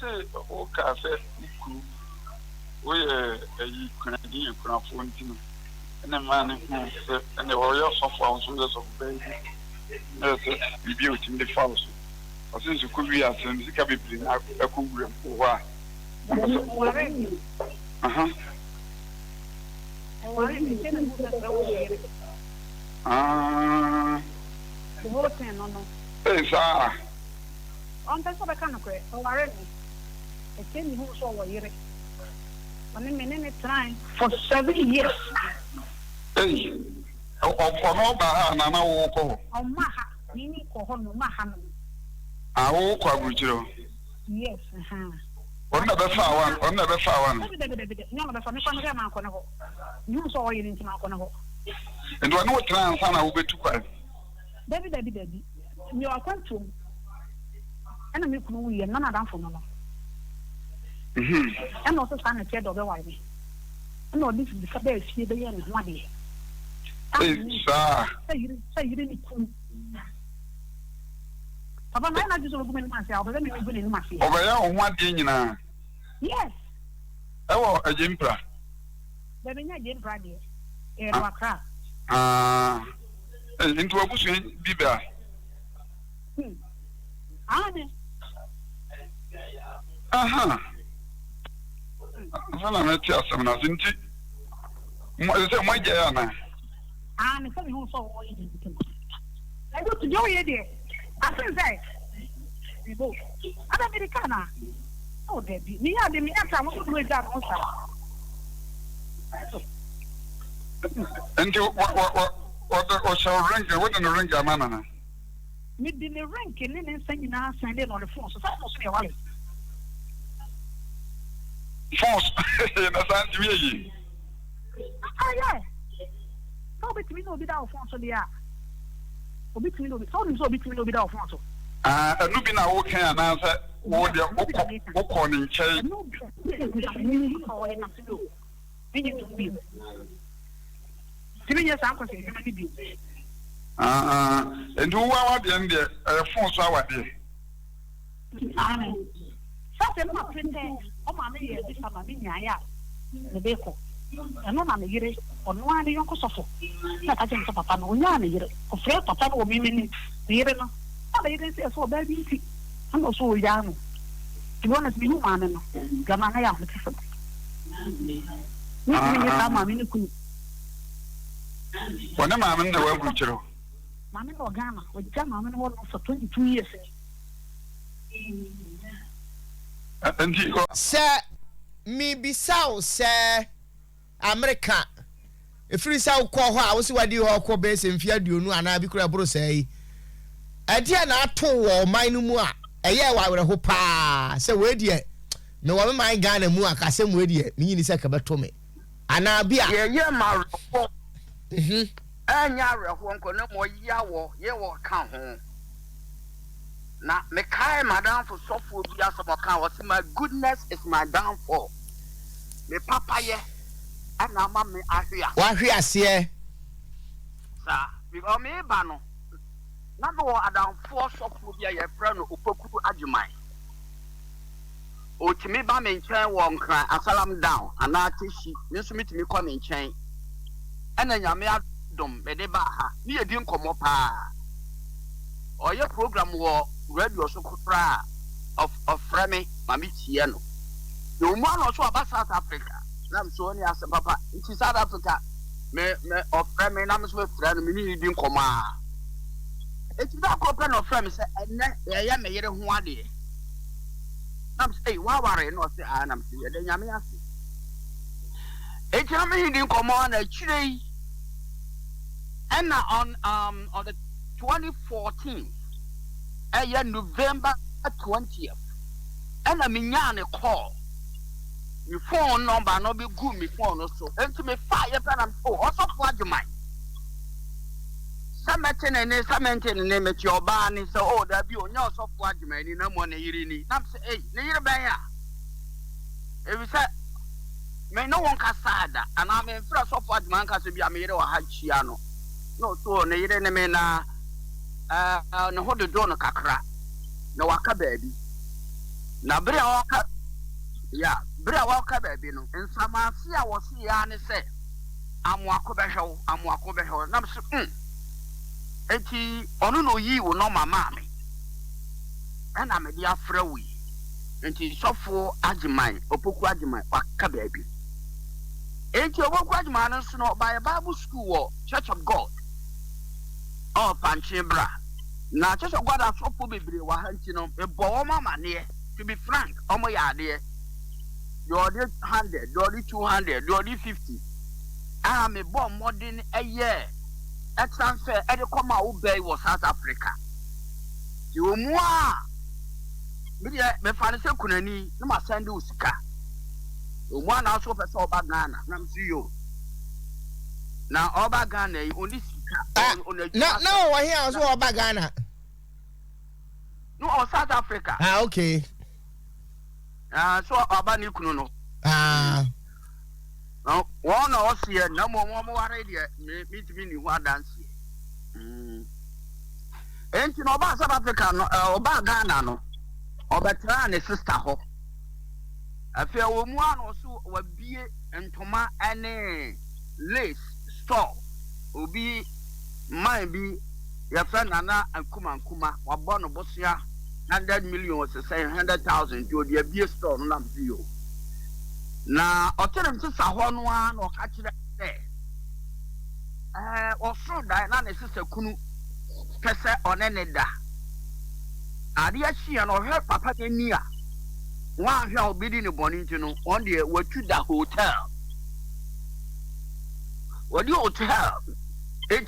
say, oh, cafe, we a Canadian phone, and a man and the warriors of our soldiers of baby. Be built in the house. Since you could be at the Cabin, a cool why. On the sort of canopy, already. A 10 who saw a year. 1 minute time for 7 years. Hey, for no Baha, Nana Woko. Oh, Maha, Nini Kohon, Mahan. I will quadruple. Yes, On the Sawan, on the Sawan. No, the Family Macono. You saw it in Macono. And one more trans, I will be too quiet. Debbie, you are quite true. And I'm going to none of them for no. And also stand a chair of the wife. No, this is the cabaret here, the end of 1 day. Say you didn't come. Papa, I just look at myself, but then you're going in my feet. Over here on 1 day now. Yes. Oh, a jimpra. There is no jimpra there. A crap. Into a bush, Bibia. Aha. I met you some nothing. My Diana. I'm coming home so I go to Joey there. I said that. We go. I'm Americana. Oh, Debbie. Me, I didn't have time to do it that also. And what shall rank? What in the rank, Amana? Mid in the rank and then sending us sending on the phone. So that must be a while. Force, that's me. Ah, yeah. So between no without phone, so they are. Between no, so between no without phone. And looking at what can answer what you're in change. And who are the end there? Phone, so what day? Such a friend, oh, mammy, this summer, the bacon. And no man, you on one young Kosovo. Not I think Papa, no yarn, or Fred Papa or Mimini, the Irena. They didn't say so baby. I'm also young. To be honest, you man, Gamana, I'm different. When a man in the world, Butcher. Mamma or Gamma, with Gamma for 22 years. And he got, sir, me be so, sir. America. If you say, call her, I was what you all call base and fear you know, and I be crabble say. A dear not to my no more. A year I would hope, so where dear. No one mind gun and more, I say, where dear, meaning is a cabat to me. And I'll be a year, my and Yara won't go no more yaw, ye will come home. Now, me carry my down for software be as of account. My goodness is my downfall. Me papa ye, and now mammy I hear. What we are here, sir? Because me bano. Not all a downfall software be a friend of Poku Ajumai. O to me by me chain one cry, I salam down, and I teach you, Miss me to me come in chain. And then you may have done, Medebaha, me a dim come up. Or your program war. Radio so of Fremi, Mammy Tiano. The woman also about South Africa. I'm so only as a papa. It is South Africa. Me of Fremi, I'm so friend, me didn't come. It's not open of Fremi, and I am a year of 1 day. I'm saying, why worry not say, and I'm saying, then Yamiasi. It's not me didn't come on a tree. And on the 2014. November 20th. And I mean, a call. Your phone number, no be good, me phone also. And to me, fire, and I'm so also what you mind. Some name at your barn is so old, that be on your soft what you mean, no money you need. I'm saying, near Baya. If you said, may no one can say that, and I'm in first of what man can be a mirror or Hachiano. No, so, near the no hold the door no kakra no waka baby na bere a waka ya bere a waka baabi no nsamase a wɔse ya ne sɛ amoako bɛhwɛw nam so enti ɔno no yi wo no mama me ɛna me de afrɛ wo yi enti sɔfo agyeman opoku agyeman waka baabi enti opoku agyeman no so no by Bible school wɔ Church of God Panche bra na Church of God asɔfo bebree wɔ ha nti no ebɔ wɔn amaneɛ to be frank ɔmo yɛ adeɛ the 100 the 200 the 50 me bɔ mmɔden ɛyɛ transfer ɛde kɔma wo bɛyi wɔ South Africa ti omu a me fa ne sɛ kunani na ma send wo sika omu a na so pɛ sɛ ɔba Ghana na msi yo na ɔba Ghana yi oni sika na wɔ here so ɔba Ghana no or South Africa okay so ɔba ne kunu no one or see a number one more idea, meet me who are dancing. Ain't you know about South Africa or about Ghana, no? Or better, and a sister ho. I feel one or so would be and Toma and lace store will be might be your friend Anna and Kuma, or Bono Bossia, 100 million was say 100,000 to the beer store, not you. Na otere msisa ho no a na okakire oso dai na ne sisa kunu pese onene da ade ahia no hwe papa ni a wa hwe obidi ne boni nti no on de watu da hotel wadi hotel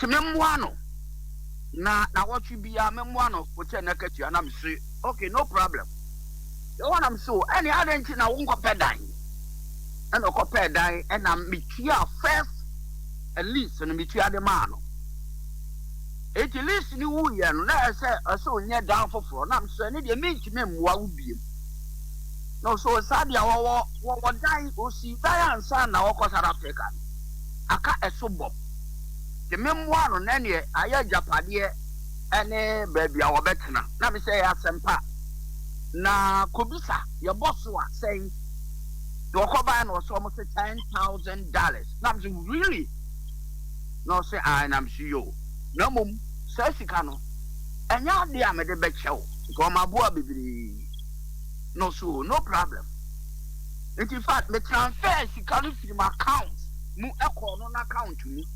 memwa no na watu bia memwa no wote na katua na mse okay no problem you want am so any other nti na wo nkopɛ dan and a copper die and I'm metia first at least and metia the man. It least new year, and I said, I saw near down for and I'm saying, it means to me what would be. No, so Sadia what dying or see Diane son now, of course, South Africa. I can't a suburb. The memoir on any I had Japadia and baby our better now. Let me say, as Sempa. Na Kubisa, your boss was saying, the Okoban was almost $10,000. Now, really? No, say I am CEO. No, mum, says Sikano. And now they are made a big show. Go my boy, baby. No, so no problem. And in fact, the transfer Sikano from my account, move a call on account to me.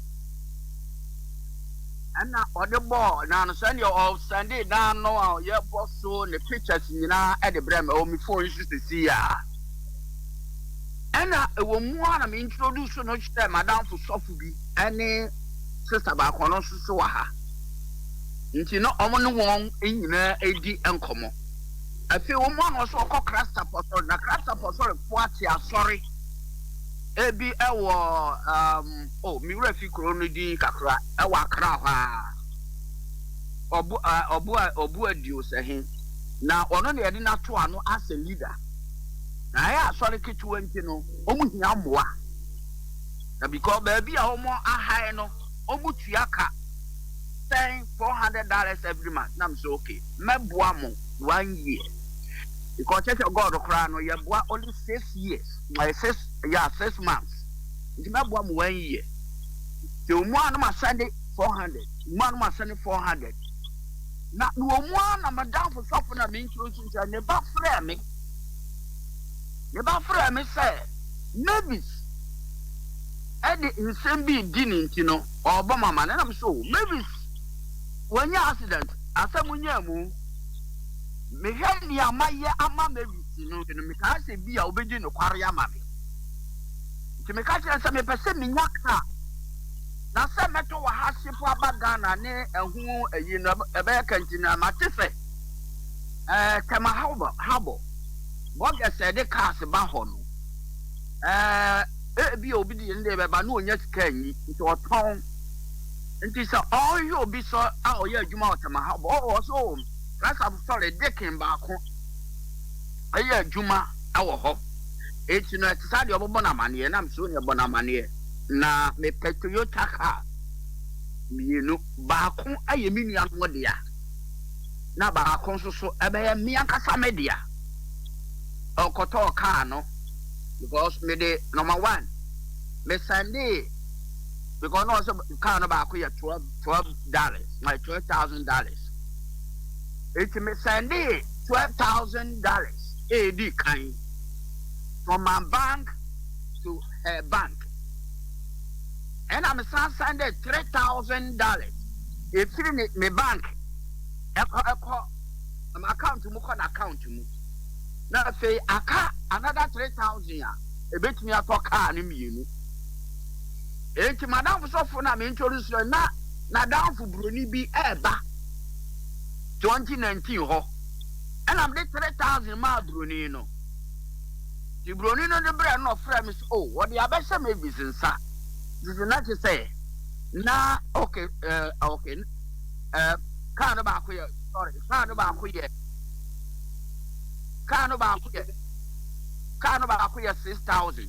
And now, on the ball, now, Sunday or Sunday, now, no, your boss saw the pictures in at the Bremer, or me for you to see ya. And I will want to introduce no time, Madame for Sophie, and sister back on us so ha. Into no omon wong in AD and come. I feel one was so called Crasta Apostle, the Crasta Apostle, Quatia, sorry. Ebi Mirafi Coronidi Kakra, Ewa Kraha. Obu Dios, now, only I did not know as a leader. I sorry to 20 no, almost yamwa. Because baby, a homo a high no, almost yaka, saying $400 every month. I'm so okay. Mebuamo 1 year. Because Church of God, Crown, you have only 6 years. My 6 months. It's Mebuam 1 year. The one must send it 400. One must send it 400. Now, no one, I'm down for something I'm introducing to never frame me. Never frame me, say, maybe. Eddie in same be dinning, you know, or Obama man, and I'm so maybe when you accident, as someone you move, me help me a my year, I'm maybe, you know, and I say be obedient to Quarria Mammy. To make us some percent me yaka. Now, some metal has ship about Ghana, and who you know, a bear cantina, Matife. Kama Habo. What I said, the cast about Hono. Be obedient there, but no yet can into a town. And this all you'll be so out here, you mouth my house, or so. That's I'm sorry, they came back home. A year, Juma, our hope. It's not decided of Bonamani, and I'm soon a Bonamani. Na me petro taka mienu baako aye minia no dia na baako so ebe ya mia kasa media okoto car no because me de number 1 me Sunday because no so car no ba ko ye $12 my $12,000 it me Sunday $12,000 AD kind from my bank to her bank and I'm Sunday $3,000 if in me bank eko my account mu ko na account mu na say aka another 3,000 a ebetumi ato car ni mienu enti madam so for na me introduce na down for broni bi eba 2019 ho and I'm the 3,000 ma broni no the broni no the brand no frame is oh what the abese me bisinsa this is not to say na okay okay car no ba ko ye sorry car no ba ko ye car no ba ko ye 6,000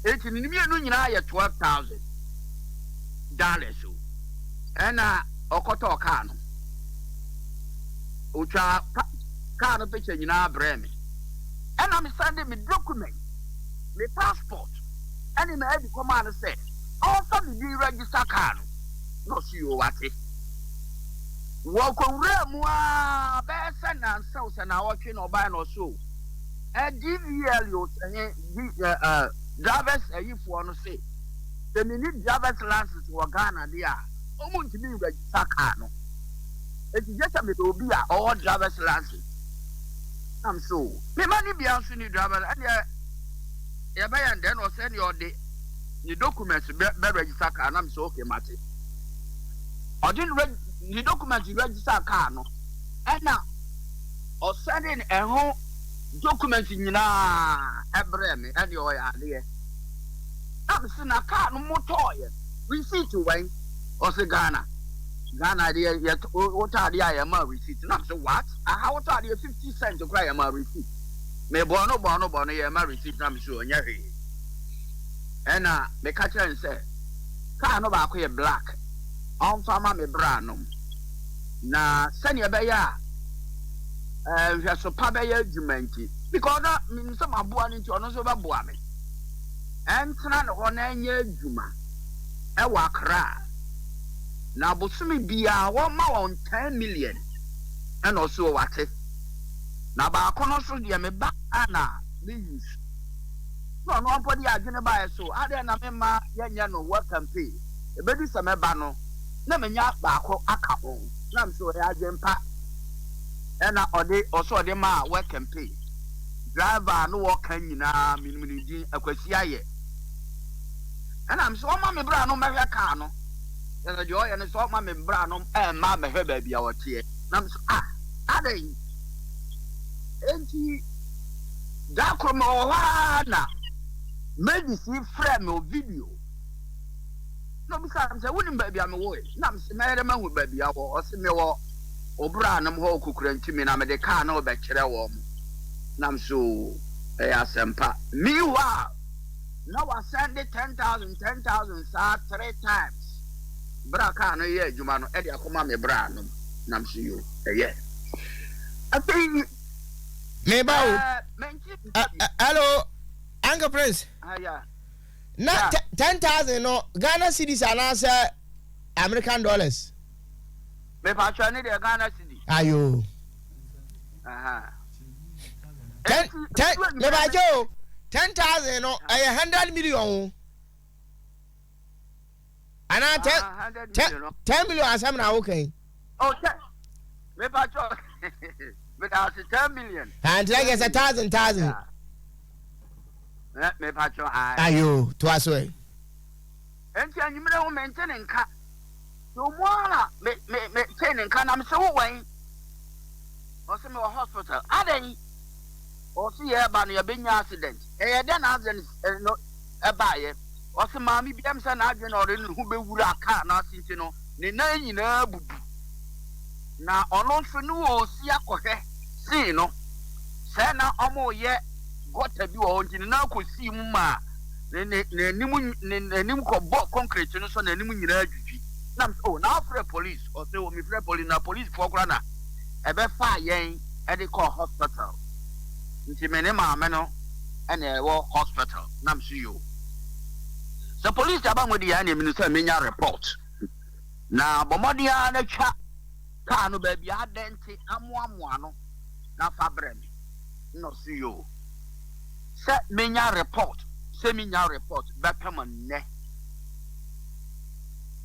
enti ni mienu nyina ye $12,000 so and okoto car no ucha car no picture nyina breme and I'm sending me document me passport and me head command say also me register car no see you what it wokowura mu a be send and sell na watch no buy no so DVL yo say drivers ayifo no say the need drivers license for Ghana there omo ntimi register car no it just me do be all drivers license am so me mani bia so ni driver and ya buy and then o send your the documents be register car am so okay mate o didn't the documents register car no and now o sending a documents nyina ebre me and your ya there am so na car no motor ye receipt when o se Ghana there yet what are the IMA receipt na so what how are the 50 cents to cry my receipt me bono ye ma receipt na so nya he and me catch and say car no ba ko ye black on farmer me bra no na send ye be ya hwe so pa be ya adwumanti because na me so maboa ni nti ono so ba boa me entra no ho na nya adwuma e wa kra na bosumi bia wo ma won 10 million and also wate na ba kono so de me ba ana me use no podi adwene ba so ade na me ma yenya no work and pay e be di se me ba no na me nya ba ko aka ho na me so ya adwempa e na ode ma work and pay driver no work nyina minimini din akwasi aye and am so ma me bra no me hwe car no and the joy and so my membra no ma me hwe ba bia wote nam so adai enti da kromo wa na medicine frame o video no bi sam say woni ba bia me wo nam se mere ma hu ba bia wo o se me wo obra nam ho okukura ntimi na me de car na oba kire wo nam so asempa meanwhile now I send it 10,000 sa 3 times bra car no ye adwuma no e de akoma me bra no nam so yo I think me ba hello Uncle Prince yeah na 10,000 no Ghana cedis anase American dollars me pa twa ne de Ghana cedi ayo me ba jo 10,000 no 100 million ana 10 million asam na okay oh me pa twa me da 10 million and like it's 1,000 me pa twa ayo to aso enti anyimre ho maintain nka so mo ala me chain nka na me se wo wan o se me wo hospital adan o se ye ba no ye benya accident ye den accident no e ba ye o se maami biam se na adwe na ore no hu be wura aka na asinti no ne na nyina bubu na ono so no o si akohwe si no se na omo ye gota bi wo nti na akosi mu ma nenim ko bo concrete no so nenim nyina adwudwi na so na afre police o se o mi frɛ police na police for kra na ebe fa yen e de call hospital nti me ne maame no ene wo hospital nam so yo the police aba ngodi ya na me say menya report na bomodia na twa car no ba bia dente amoamoa no na fa brem no so yo say menya report betam ne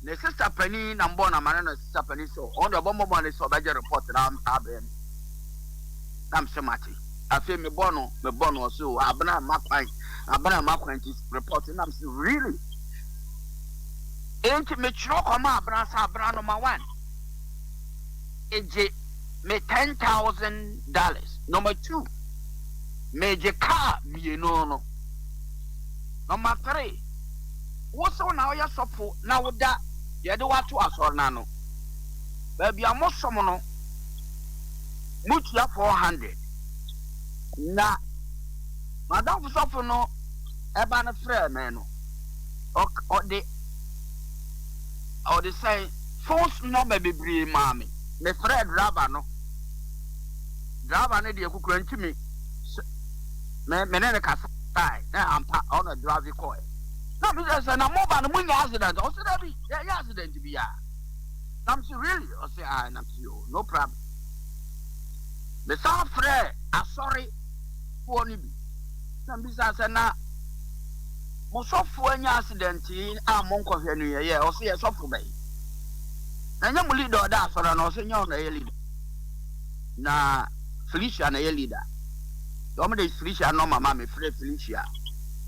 the sister penny na mbo na mane na sister penny so on the bombo money so be report na abrem nam semati afi me bono so abna makwan report nam so really ain't me chiro koma abra number 1 eje me $10,000 number 2 me je car me no number 3 woso na oya sofo na woda ye de wato asor na no ba bia mosom no mutia 400 na madam sofo no eba na frɛ me no o de say force number bebre mami me frɛ driver no de ekukura ntimi me ne kasa na ampa on drive call na me say na mobile no munya accident o say that be ya accident bi ya I'm so really o say I'm so no problem me sa frɛ sorry for ni bi na me say na mo sofo anya accident a mo nkɔhwɛ no ye o say sofo bai na nya mo leader da asɔre na o say nya na ye leader na Felicia na ye leader do mo de Felicia no mama me frɛ Felicia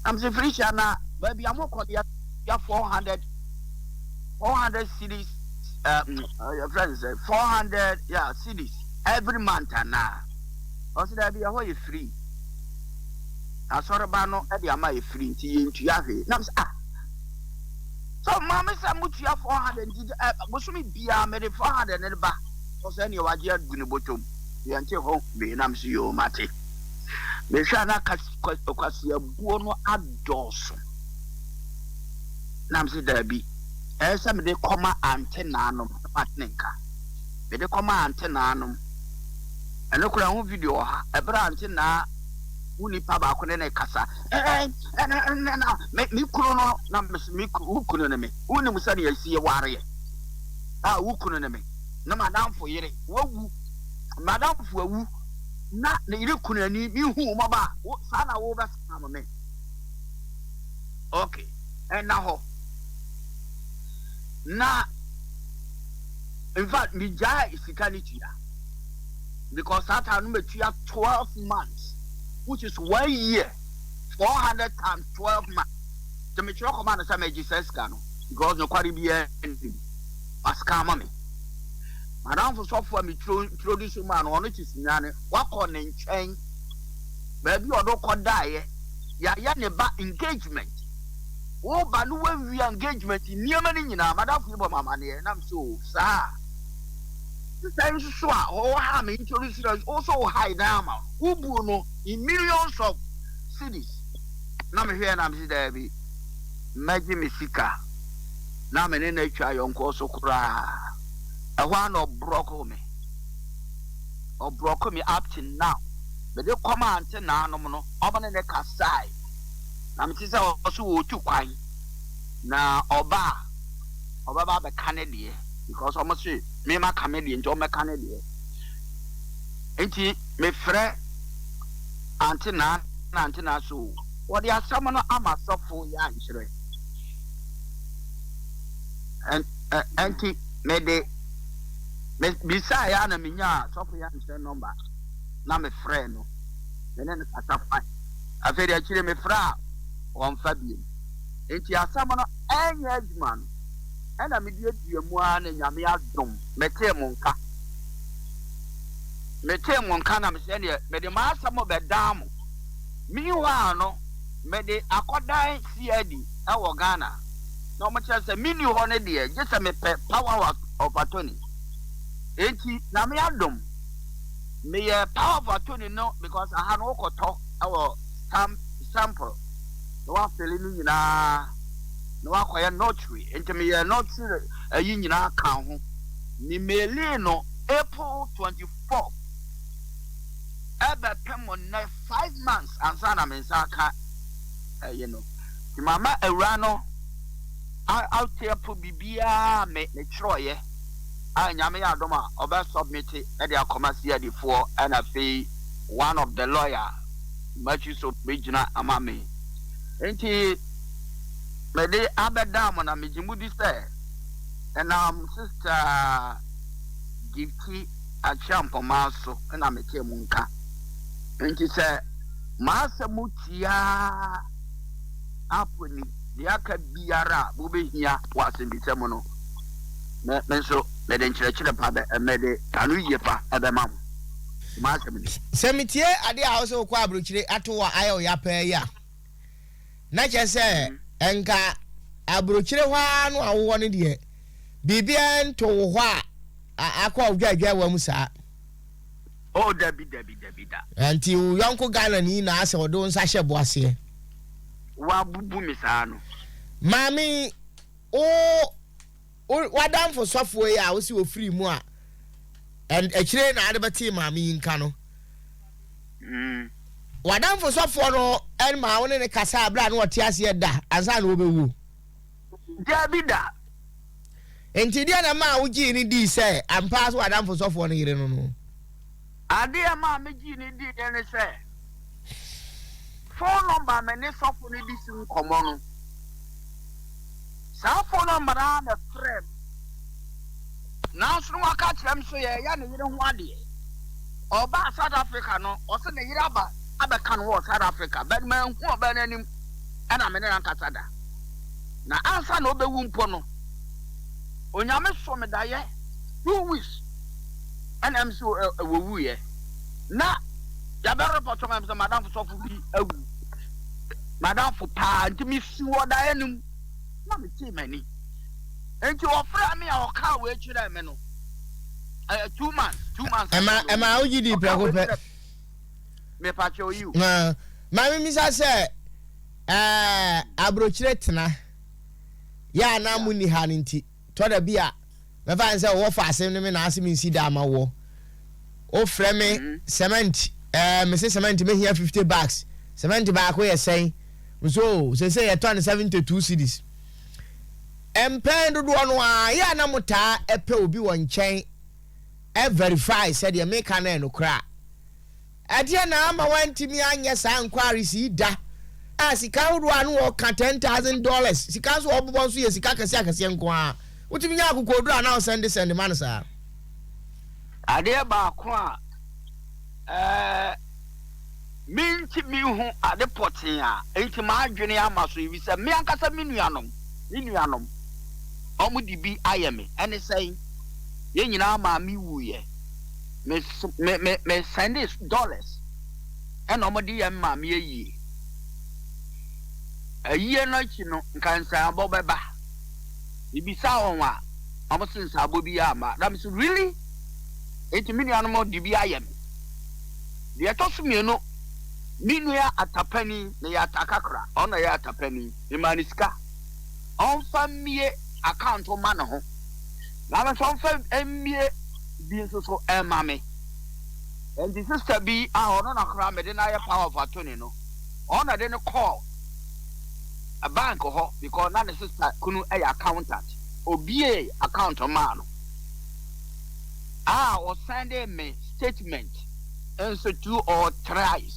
am say Felicia na ba bia mo kɔ ya 400 cities your friends say 400 cities every month na o say that be how you free asɔre ba no e de ama ye free nti ye ntu ya hwe na so mama say mutu ya 400 nti bosumi bia me de 400 ne ba o say ne waje agunu botom ye nti ho be na msi yo mate me hwa na kwasi abuo no adoso na msi da bi esa me de koma antena no matnenka me de koma antena no ene kura ho video ha ebra antena uni pa ba ko ne kasa na me kuro no na me kuro ne me uni musa ne yasi ware kuro ne me na madam fo yire wawu madam fo wawu na yire kuro ni mi hu mo ba sa na wo ba sa me okay na ho na in fact mi ja isikanity because that time me 12 months which is 1 year 400 times 12 months the mature command say me Jesus cano because no kwari bia aska me madam for software me introduce man ono chisinyane wakọ ne nchen ba bi odo kodaye ya ne ba engagement wo ba no we engagement niam ni nyina madam for bo mama ne nam so sa time so o ha me introduce also high down ubu no in millions of cities na me hwe na me there bi maji misika na me ne na twa yonko so kura ehwa no broko me up to now but they come ante na anom no obane ne kasai na me tise o so wo tu kwan na oba ba be kanede because almost say me ma kamede njo me kanede enti me frɛ antena so what the asam no ama sofo ya nkyere anti me bisa ya na menya sofo ya nkyere number na me frɛ no me ne kasa fa aferi akire me fra on fa bi enti asam no anya adwuma no ɛna me die duamu a na nyame adom mete mo nka na me sɛ ne me de ma asam be dam meanwhile no me de akodan CID ɛwɔ Ghana na mo kyerɛ sɛ mini ho ne de je sɛ me power of attorney enti na me adom me power of attorney no because I had no koto ɛwɔ sample no wa feli ni nyina no wa koye notary enti me notary ayi nyina kan ho ni mele no April 24 ebe pemo na 5 months ansa na mensaka you know the mama ewrano out here for bibia me troye anyame ya doma oba submit e dia commercial the for and afei one of the lawyer Matthew so regional amame enti me de abedam na mejimudi say and sister gifty a champ maso na mete munka enti say masa mutia aponi dia ka biara bo behia wase bisem no me so me de nkyerɛkyerɛ pa be me de anu yie pa ebe mam masa me semitie ade a wo so kwa abrochire ato wa ayo ya pa ya na che se enka abrochire hwa no awo no de bibia nto hɔ a akwa odwadwa wa mu saa oh dabi da anti yonko Ghana ni na ase odo nsa hye boase wa bubu mi saa no mami wadam for sofo ya wo si wo free mu a and ekire na ade beti mami nka no wadam for sofo no en ma wo ne kasa abra no wote ase da ansa na obewu dabi da enti dia na ma wo gi ni di say ampa so wadam for sofo no yire no ade ma me gi ni di ne say phone number me ne sofo ni di sim komo no sa phone number na friend na so no aka kyerem so ye ya ne yire ho ade oba South Africa no o se ne yire abeka no South Africa but man hu oba nanim ana me ne nkata da na ansa na obewu mpo no onyame so me da ye 2 weeks and am so wowu ye na ya be report to me madam so fu bi awu madam fu pa ntimi si woda enum na me ti mani enti ofra me a oka we chira me no 2 months ema oji di preko pe me pa cho you na mami misa se abrochire tena ya na muni ha nti to da bia me fa nse wo fa asem ne me na asem nsi da ma wo o frɛ me cement me say cement me here 50 bags cement ba ko ye sen so say ye ton 72 cedis empen dodo no a ya na muta epe obi won nkyɛn e verify said ye make na no kra ade na ama wantimi anya sa inquiry si da sika wodo anu o ka $10,000 sika so obobon so ye sika kase akase nko a wotimi nya akokodu ana send man sa ade ba ko a minti mi hu ade potin a enti ma adwene ama so yi se me ankasa minuanom omu di bi ayeme ene say ye nyina ma mi wuye me send $, ene omu di ye ma mi yi ayi no chi no nkansa abobeba ibisa onwa omu sinsa abobi ama that means really enti minuanom di bi ayeme de to sumie no minua atapani na ya atakakra ona ya atapani imaniska onfa mie account o ma no ho na ba so fa emie bi nso so emame and the sister bi ono na kra me de na ya power of attorney no ona de no call a bank ho because na the sister kunu e accountant obie account o ma no o send me statement and so 2 or 3